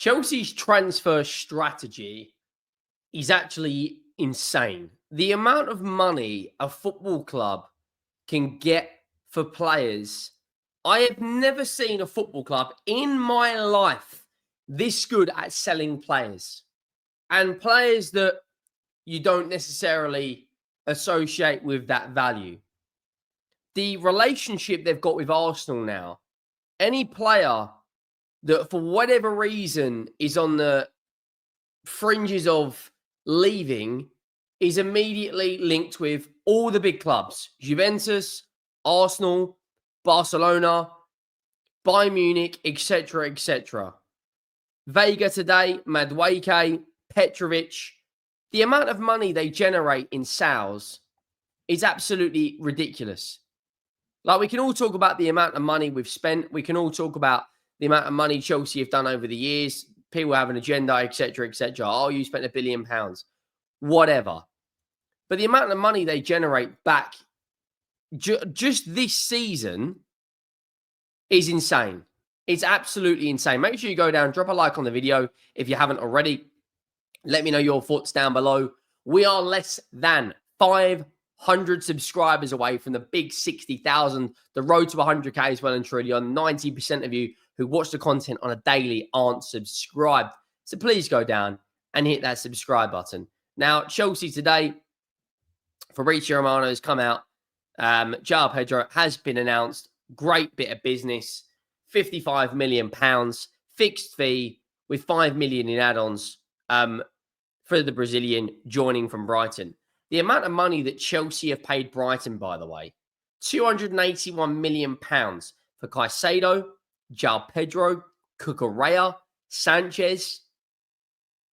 Chelsea's transfer strategy is actually insane. The amount of money a football club can get for players, I have never seen a football club in my life this good at selling players, and players that you don't necessarily associate with that value. The relationship they've got with Arsenal now, any player that for whatever reason is on the fringes of leaving is immediately linked with all the big clubs: Juventus, Arsenal, Barcelona, Bayern Munich, etc., etc. Veiga today, Madueke, Petrovic. The amount of money they generate in sales is absolutely ridiculous. Like, we can all talk about the amount of money we've spent. We can all talk about the amount of money Chelsea have done over the years. People have an agenda, etc., etc. Oh, you spent £1 billion. Whatever. But the amount of money they generate back just this season is insane. It's absolutely insane. Make sure you go down, drop a like on the video if you haven't already. Let me know your thoughts down below. We are less than 500 subscribers away from the big 60,000. The road to 100K is well and truly on. 90% of you who watch the content on a daily aren't subscribed. So please go down and hit that subscribe button. Now, Chelsea today, Fabrizio Romano has come out. Joao Pedro has been announced. Great bit of business. £55 million fixed fee with £5 million in add-ons for the Brazilian joining from Brighton. The amount of money that Chelsea have paid Brighton, by the way, £281 million for Caicedo, Joao Pedro, Cucurella, Sanchez,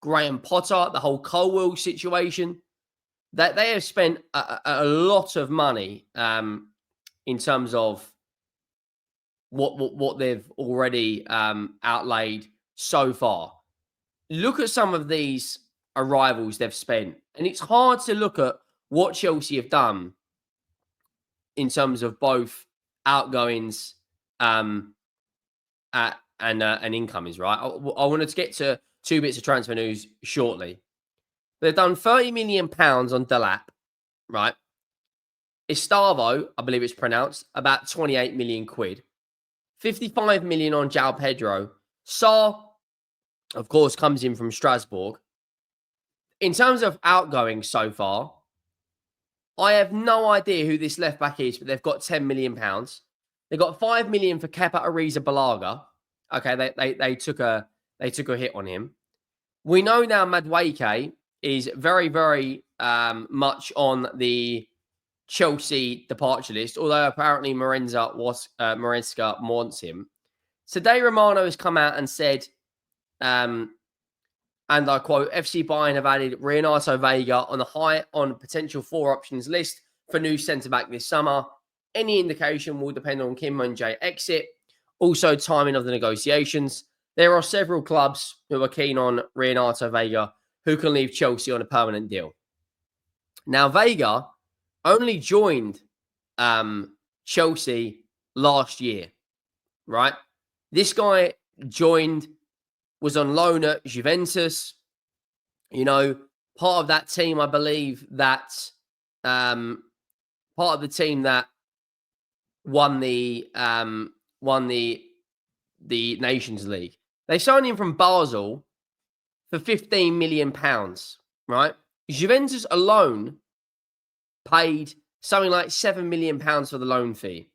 Graham Potter, the whole Colwell situation. That they have spent a lot of money in terms of what they've already outlaid so far. Look at some of these arrivals they've spent, and it's hard to look at what Chelsea have done in terms of both outgoings and incomings. Right, I wanted to get to two bits of transfer news shortly. They've done £30 million on Delap, right? Estavo, I believe it's pronounced, about 28 million quid. 55 million on Joao Pedro. Sarr, of course, comes in from Strasbourg. In terms of outgoing so far, I have no idea who this left back is, but they've got £10 million. They got £5 million for Kepa Arrizabalaga. Okay, they took a hit on him. We know now Madueke is very, very much on the Chelsea departure list, although apparently Maresca wants him. Today, Romano has come out and said, and I quote, FC Bayern have added Renato Veiga on potential 4 options list for new centre-back this summer. Any indication will depend on Kim Min-jae exit. Also, timing of the negotiations. There are several clubs who are keen on Renato Veiga who can leave Chelsea on a permanent deal. Now, Veiga only joined Chelsea last year, right? This guy was on loan at Juventus. You know, part of that team, I believe, that part of the team that won the Nations League. They signed him from Basel for £15 million, right? Juventus alone paid something like £7 million for the loan fee.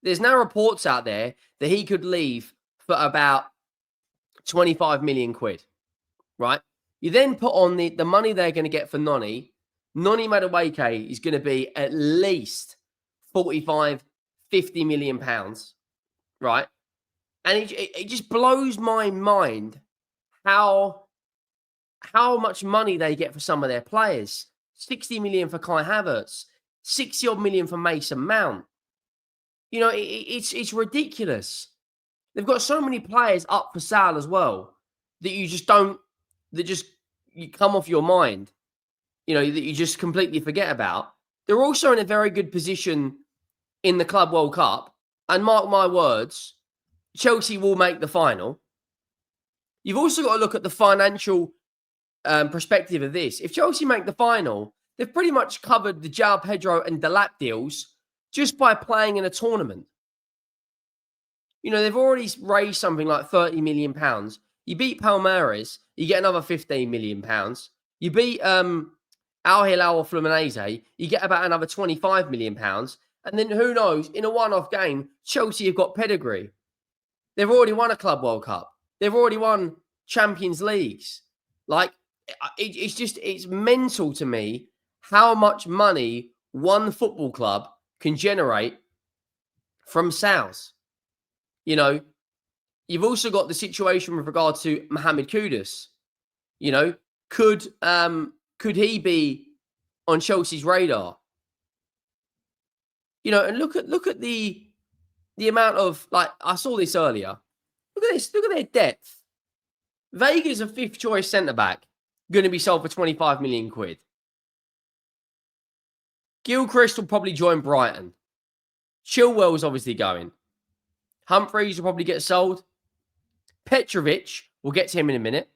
There's now reports out there that he could leave for about 25 million quid, right? You then put on the money they're going to get for Noni Madueke is going to be at least 45, 50 million pounds, right? And it just blows my mind how much money they get for some of their players. 60 million for Kai Havertz, 60 odd million for Mason Mount. You know, it's ridiculous. They've got so many players up for sale as well that you come off your mind, you know, that you just completely forget about. They're also in a very good position in the Club World Cup. And mark my words, Chelsea will make the final. You've also got to look at the financial perspective of this. If Chelsea make the final, they've pretty much covered the Joao Pedro and Delap deals just by playing in a tournament. You know, they've already raised something like £30 million. You beat Palmeiras, you get another £15 million. You beat Al Hilal or Fluminense, you get about another £25 million. And then who knows, in a one-off game, Chelsea have got pedigree. They've already won a Club World Cup. They've already won Champions Leagues. Like, it's mental to me how much money one football club can generate from sales. You know, you've also got the situation with regard to Mohamed Kudus. You know, could he be on Chelsea's radar? You know, and look at the amount of, like, I saw this earlier. Look at this. Look at their depth. Veiga's a fifth choice centre back, going to be sold for 25 million quid. Gilchrist will probably join Brighton. Chilwell's obviously going. Humphreys will probably get sold. Petrovic, we'll get to him in a minute.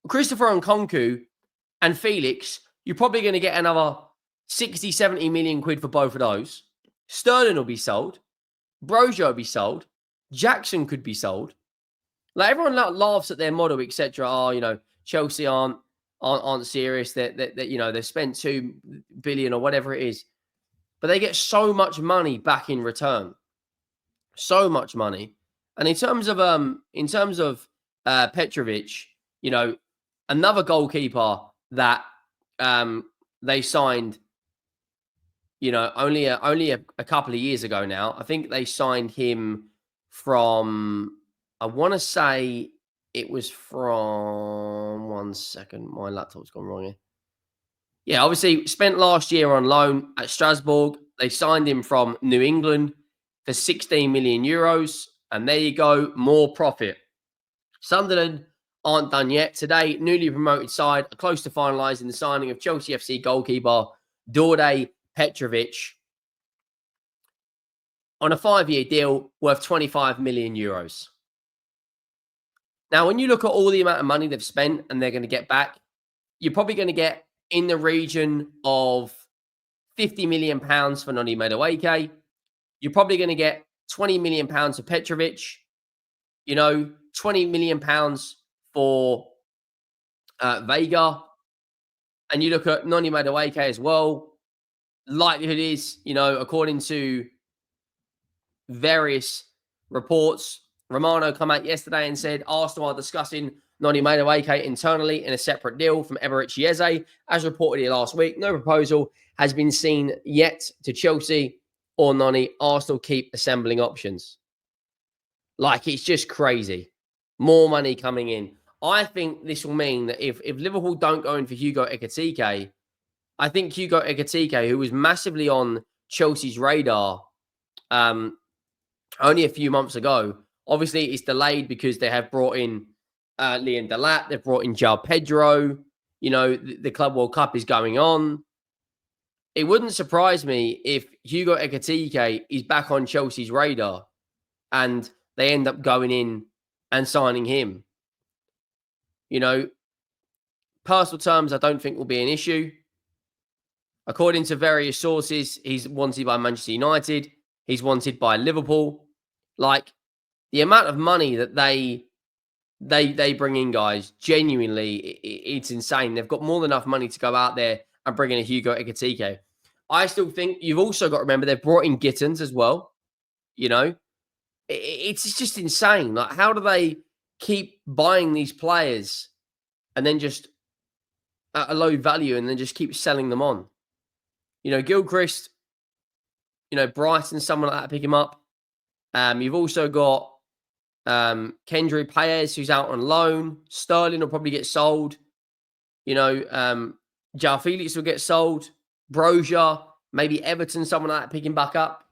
Christopher Nkunku and Felix, you're probably going to get another 60, 70 million quid for both of those. Sterling will be sold. Broja will be sold. Jackson could be sold. Like, everyone laughs at their model, etc. Oh, you know, Chelsea aren't serious. That you know, they spent 2 billion or whatever it is, but they get so much money back in return. So much money. And in terms of Petrovic, you know, another goalkeeper that they signed, you know, only a couple of years ago now. I think they signed him from, I want to say it was from, one second, my laptop's gone wrong here. Yeah, obviously spent last year on loan at Strasbourg. They signed him from New England for 16 million euros. And there you go, more profit. Sunderland aren't done yet. Today, newly promoted side are close to finalising the signing of Chelsea FC goalkeeper Đorđe Petrovic on a 5-year deal worth 25 million euros. Now, when you look at all the amount of money they've spent and they're going to get back, you're probably going to get in the region of £50 million for Noni Madueke. You're probably going to get £20 million for Petrovic. You know, £20 million for Veiga. And you look at Noni Madueke as well. Likelihood is, you know, according to various reports, Romano come out yesterday and said Arsenal are discussing Noni Madueke internally in a separate deal from Eberechi Eze. As reported here last week, no proposal has been seen yet to Chelsea or Noni. Arsenal keep assembling options. Like, it's just crazy. More money coming in. I think this will mean that if Liverpool don't go in for Hugo Ekitike, I think Hugo Ekitike, who was massively on Chelsea's radar only a few months ago, obviously it's delayed because they have brought in Liam Delap, they've brought in Joao Pedro, you know, the Club World Cup is going on. It wouldn't surprise me if Hugo Ekitike is back on Chelsea's radar and they end up going in and signing him. You know, personal terms I don't think will be an issue. According to various sources, he's wanted by Manchester United. He's wanted by Liverpool. Like, the amount of money that they bring in, guys, genuinely, it's insane. They've got more than enough money to go out there and bring in a Hugo Ekitike. I still think you've also got to remember they've brought in Gittens as well. You know, it's just insane. Like, how do they keep buying these players and then just at a low value and then just keep selling them on? You know, Gilchrist, you know, Brighton, someone like that, pick him up. You've also got Kendry Paez, who's out on loan. Sterling will probably get sold. You know, Joao Felix will get sold. Broja, maybe Everton, someone like that, pick him back up.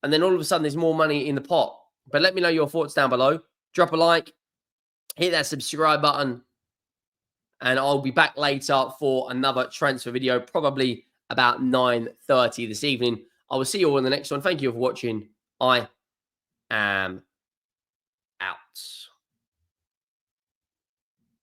And then all of a sudden, there's more money in the pot. But let me know your thoughts down below. Drop a like. Hit that subscribe button. And I'll be back later for another transfer video, probably about 9:30 this evening. I will see you all in the next one. Thank you for watching. I am